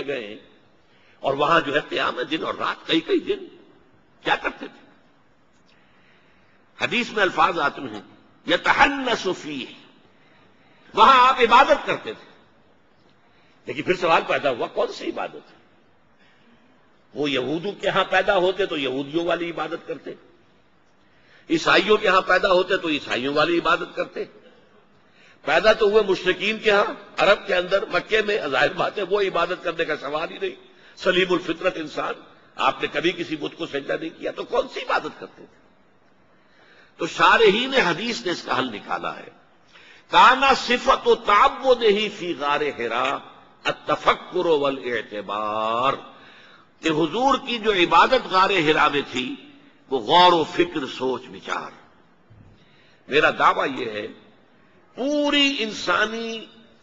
گئے ہیں اور وہاں جو ہے قیام ہے دن اور رات، کئی کئی دن کیا کرتے تھے؟ حدیث میں الفاظ آتے ہیں یتحنس فیہ، وہاں آپ عبادت کرتے تھے. لیکن پھر سوال پیدا ہوا کون سی عبادت ہے؟ وہ یہودوں کے ہاں پیدا ہوتے تو یہودیوں والی عبادت کرتے، عیسائیوں کے ہاں پیدا ہوتے تو عیسائیوں والی عبادت کرتے. پیدا تو ہوئے مشرکین کے ہاں عرب کے اندر مکے میں، ظاہر بات ہے وہ عبادت کرنے کا سوال ہی نہیں. سلیم الفطرت انسان، آپ نے کبھی کسی بت کو سجدہ نہیں کیا تو کون سی عبادت کرتے تھے؟ تو شارحین حدیث نے اس کا حل نکالا ہے. کانا صفت و تعبدہ فی غار حراء التفکر والاعتبار، کہ حضور کی جو عبادت غار حراء میں تھی وہ غور و فکر، سوچ بچار. میرا دعویٰ یہ ہے پوری انسانی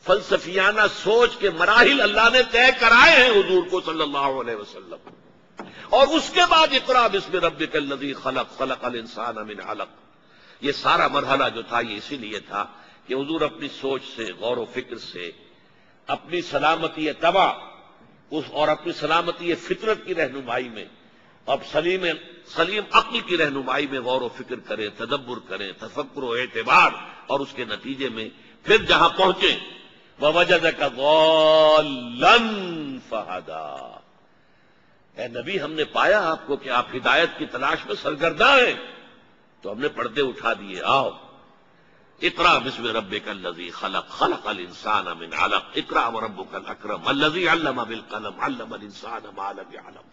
فلسفیانہ سوچ کے مراحل اللہ نے طے کرائے ہیں حضور کو صلی اللہ علیہ وسلم، اور اس کے بعد اقرا بسم ربک الذی خلق خلق الانسان من علق. یہ سارا مرحلہ جو تھا یہ اسی لیے تھا کہ حضور اپنی سوچ سے، غور و فکر سے، اپنی سلامتی طبع اور اپنی سلامتی فطرت کی رہنمائی میں، اب سلیم عقل کی رہنمائی میں غور و فکر کریں، تدبر کریں، تفکر و اعتبار، اور اس کے نتیجے میں پھر جہاں پہنچے وَوَجَدَكَ ضَالًّا فَهَدَىٰ، اے نبی ہم نے پایا آپ کو کہ آپ ہدایت کی تلاش میں سرگرداں ہیں، تو ہم نے پردے اٹھا دیے. آؤ اقرا بسم ربک الذی خلق خلق الانسان من علق اقرا وربک الاکرم الذی علم بالقلم علم الانسان ما لم يعلم.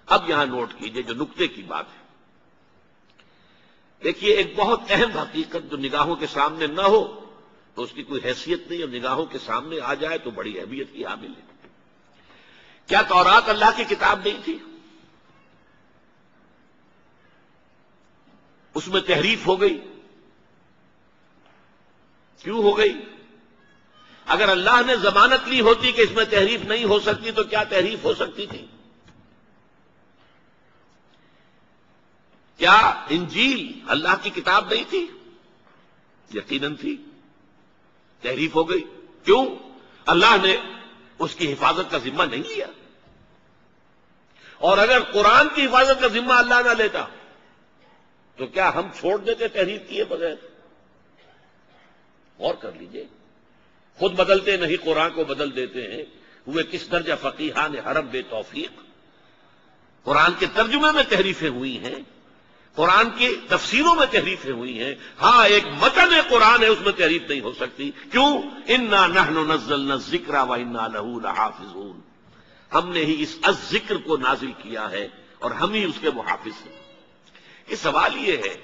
اب یہاں نوٹ کیجئے جو نقطے کی بات ہے. دیکھیے ایک بہت اہم حقیقت جو نگاہوں کے سامنے نہ ہو تو اس کی کوئی حیثیت نہیں، اور نگاہوں کے سامنے آ جائے تو بڑی اہمیت کی حامل ہے. کیا تورات اللہ کی کتاب نہیں تھی؟ اس میں تحریف ہو گئی. کیوں ہو گئی؟ اگر اللہ نے ضمانت لی ہوتی کہ اس میں تحریف نہیں ہو سکتی تو کیا تحریف ہو سکتی تھی؟ کیا انجیل اللہ کی کتاب نہیں تھی؟ یقیناً تھی. تحریف ہو گئی. کیوں؟ اللہ نے اس کی حفاظت کا ذمہ نہیں لیا. اور اگر قرآن کی حفاظت کا ذمہ اللہ نہ لیتا تو کیا ہم چھوڑ دیتے تحریف کیے بغیر؟ غور کر لیجئے. خود بدلتے نہیں قرآن کو بدل دیتے ہیں. ہوئے کس درجہ فقیہان حرم بے توفیق. قرآن کے ترجمے میں تحریفیں ہوئی ہیں، قرآن کی تفسیروں میں تحریفیں ہوئی ہیں. ہاں ایک متن قرآن ہے اس میں تحریف نہیں ہو سکتی. کیوں؟ انا نحن نزلنا الذکر وانا لہ لحافظون، ہم نے ہی اس الذکر کو نازل کیا ہے اور ہم ہی اس کے محافظ ہیں. یہ سوال یہ ہے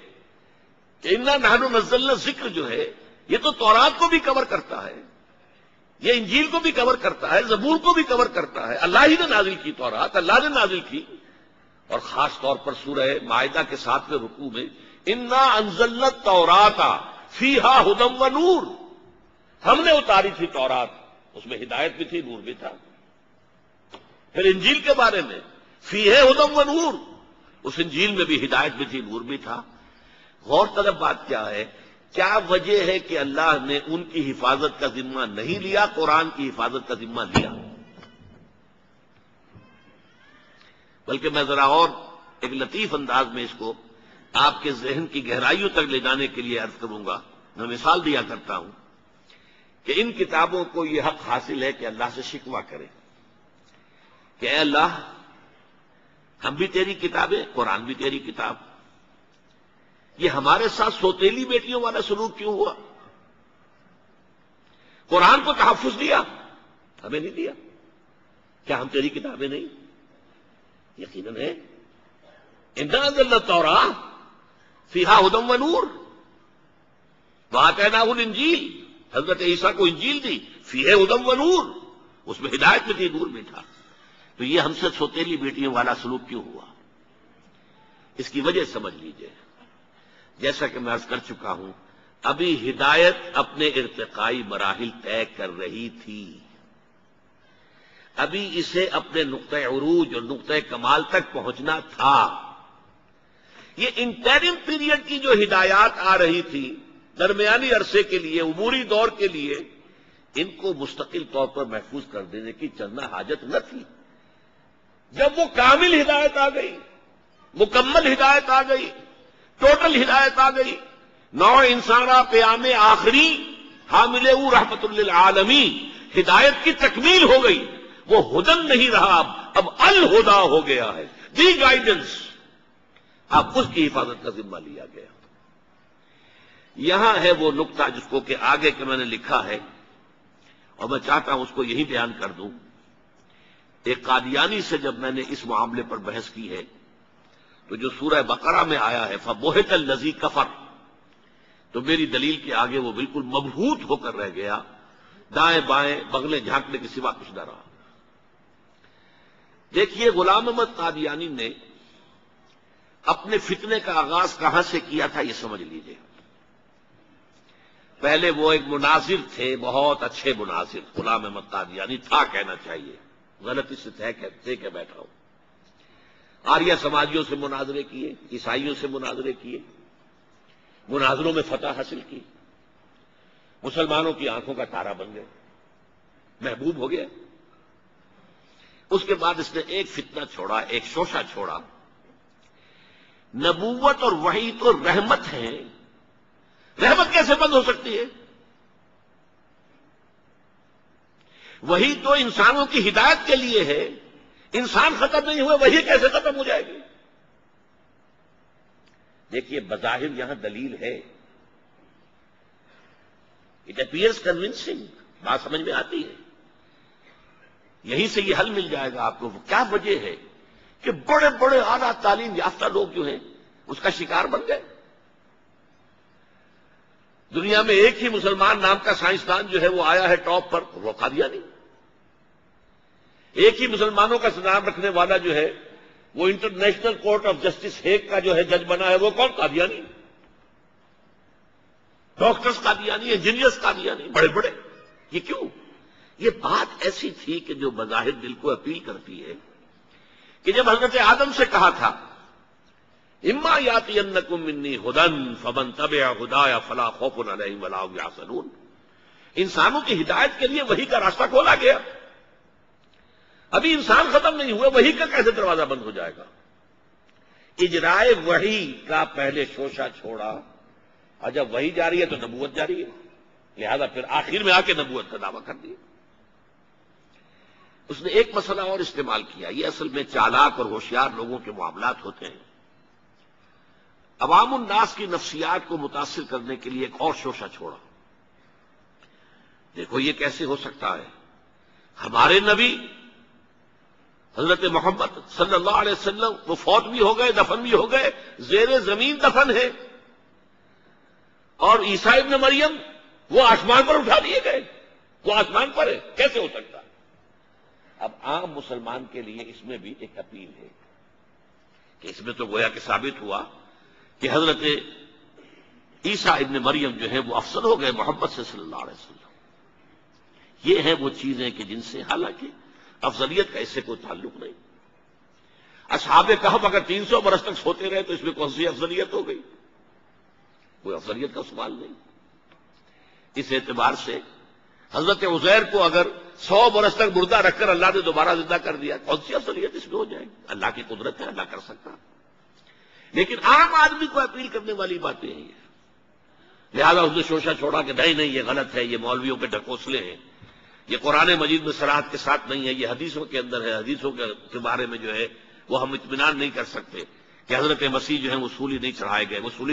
کہ انا نحن نزلنا الذکر جو ہے یہ تو تورات کو بھی کور کرتا ہے، یہ انجیل کو بھی کور کرتا ہے، زبور کو بھی کور کرتا ہے. اللہ ہی نے نازل کی تورات، اللہ نے نازل کی. اور خاص طور پر سورہ مائدہ کے 7ویں رکوع میں انا انزلنا التوراۃ فیہا ھدی و نور، ہم نے اتاری تھی تورات، اس میں ہدایت بھی تھی، نور بھی تھا. پھر انجیل کے بارے میں فیہا ھدی و نور، اس انجیل میں بھی ہدایت بھی تھی، نور بھی تھا. غور طلب بات کیا ہے؟ کیا وجہ ہے کہ اللہ نے ان کی حفاظت کا ذمہ نہیں لیا، قرآن کی حفاظت کا ذمہ لیا؟ بلکہ میں ذرا اور ایک لطیف انداز میں اس کو آپ کے ذہن کی گہرائیوں تک لے جانے کے لیے عرض کروں گا. میں مثال دیا کرتا ہوں کہ ان کتابوں کو یہ حق حاصل ہے کہ اللہ سے شکوہ کریں کہ اے اللہ ہم بھی تیری کتابیں، قرآن بھی تیری کتاب، یہ ہمارے ساتھ سوتیلی بیٹیوں والا سلوک کیوں ہوا؟ قرآن کو تحفظ دیا، ہمیں نہیں دیا. کیا ہم تیری کتابیں نہیں؟ یقیناً ہے. انا انزلنا التوراۃ فیہا ھدی و نور وآتیناہ الانجیل، حضرت عیسیٰ کو انجیل دی، فیہا ھدی و نور، اس میں ہدایت بھی تھی، نور بھی تھا. تو یہ ہم سے سوتیلی بیٹیوں والا سلوک کیوں ہوا؟ اس کی وجہ سمجھ لیجئے. جیسا کہ میں عرض کر چکا ہوں ابھی ہدایت اپنے ارتقائی مراحل طے کر رہی تھی، ابھی اسے اپنے نقطہ عروج اور نقطہ کمال تک پہنچنا تھا. یہ انٹرم پیریڈ کی جو ہدایات آ رہی تھی درمیانی عرصے کے لیے، عبوری دور کے لیے، ان کو مستقل طور پر محفوظ کر دینے کی چندہ حاجت نہ تھی۔ جب وہ کامل ہدایت آ گئی، مکمل ہدایت آ گئی، ٹوٹل ہدایت آ گئی، نوع انسانہ پیام آخری حامل او رحمت للعالمین ہدایت کی تکمیل ہو گئی، وہ ہدن نہیں رہا، اب الہدا ہو گیا ہے، دی گائیڈنس، اب اس کی حفاظت کا ذمہ لیا گیا۔ یہاں ہے وہ نقطہ جس کو کہ آگے کہ میں نے لکھا ہے، اور میں چاہتا ہوں اس کو یہی بیان کر دوں۔ ایک قادیانی سے جب میں نے اس معاملے پر بحث کی ہے تو جو سورہ بقرہ میں آیا ہے فَبُہِتَ الَّذِي كَفَرَ، تو میری دلیل کے آگے وہ بالکل مبہوت ہو کر رہ گیا، دائیں بائیں بغلیں جھانکنے کے سوا کچھ نہ رہا۔ دیکھیے غلام احمد قادیانی نے اپنے فتنے کا آغاز کہاں سے کیا تھا یہ سمجھ لیجئے۔ پہلے وہ ایک مناظر تھے، بہت اچھے مناظر، غلام احمد قادیانی تھا کہنا چاہیے، غلطی سے طے کہ بیٹھا ہوں۔ آریہ سماجیوں سے مناظرے کیے، عیسائیوں سے مناظرے کیے، مناظروں میں فتح حاصل کی، مسلمانوں کی آنکھوں کا تارا بن گئے، محبوب ہو گیا۔ اس کے بعد اس نے ایک فتنہ چھوڑا، ایک شوشہ چھوڑا، نبوت اور وحی تو رحمت ہے، رحمت کیسے بند ہو سکتی ہے؟ وہی تو انسانوں کی ہدایت کے لیے ہے، انسان ختم نہیں ہوئے وہی کیسے ختم ہو جائے گی؟ دیکھیے بظاہر یہاں دلیل ہے، اٹ اپیئرس کنونسنگ، بات سمجھ میں آتی ہے، یہیں سے یہ حل مل جائے گا آپ کو۔ کیا وجہ ہے کہ بڑے بڑے اعلیٰ تعلیم یافتہ لوگ جو ہیں اس کا شکار بن گئے؟ دنیا میں ایک ہی مسلمان نام کا سائنسدان جو ہے وہ آیا ہے ٹاپ پر، وہ قادیانی۔ ایک ہی مسلمانوں کا نام رکھنے والا جو ہے وہ international court of justice Hague کا جو ہے جج بنا ہے، وہ کون؟ قادیانی۔ ڈاکٹرز قادیانی، انجینئرز قادیانی، بڑے بڑے۔ یہ کیوں؟ یہ بات ایسی تھی کہ جو بظاہر دل کو اپیل کرتی ہے کہ جب حضرت آدم سے کہا تھا اما یاتینکم منی ھدی فمن تبع ھدای فلا خوف علیہم ولا هم یحزنون، انسانوں کی ہدایت کے لیے وحی کا راستہ کھولا گیا، ابھی انسان ختم نہیں ہوئے، وحی کا کیسے دروازہ بند ہو جائے گا؟ اجرائے وحی کا پہلے شوشہ چھوڑا، اور جب وحی جاری ہے تو نبوت جاری ہے، لہذا پھر آخر میں آ کے نبوت کا دعویٰ کر دیا۔ اس نے ایک مسئلہ اور استعمال کیا، یہ اصل میں چالاک اور ہوشیار لوگوں کے معاملات ہوتے ہیں۔ عوام الناس کی نفسیات کو متاثر کرنے کے لیے ایک اور شوشہ چھوڑا۔ دیکھو یہ کیسے ہو سکتا ہے؟ ہمارے نبی حضرت محمد صلی اللہ علیہ وسلم وہ فوت بھی ہو گئے، دفن بھی ہو گئے، زیر زمین دفن ہے، اور عیسیٰ ابن مریم وہ آسمان پر اٹھا دیے گئے، وہ آسمان پر ہے، کیسے ہو سکتا؟ اب عام مسلمان کے لیے اس میں بھی ایک اپیل ہے کہ اس میں تو گویا کہ ثابت ہوا کہ حضرت عیسیٰ ابن مریم جو ہے وہ افضل ہو گئے محمد سے صلی اللہ علیہ وسلم۔ یہ ہیں وہ چیزیں کہ جن سے حالانکہ افضلیت کا اس سے کوئی تعلق نہیں۔ اصحاب کہف اگر 300 برس تک سوتے رہے تو اس میں کون سی افضلیت ہو گئی؟ کوئی افضلیت کا سوال نہیں۔ اس اعتبار سے حضرت عزیر کو اگر 100 برس تک مردہ رکھ کر اللہ نے دوبارہ زندہ کر دیا، کون سی افضلیت اس میں ہو جائے گی؟ اللہ کی قدرت ہے، اللہ کر سکتا۔ لیکن عام آدمی کو اپیل کرنے والی باتیں ہیں یہ، لہذا اس نے شوشہ چھوڑا کہ نہیں یہ غلط ہے، یہ مولویوں کے ڈھکوسلے ہیں، یہ قرآن مجید میں صراحت کے ساتھ نہیں ہے، یہ حدیثوں کے اندر ہے، حدیثوں کے بارے میں جو ہے وہ ہم اطمینان نہیں کر سکتے کہ حضرت مسیح جو ہے وصولی نہیں چڑھائے گئے، وصولی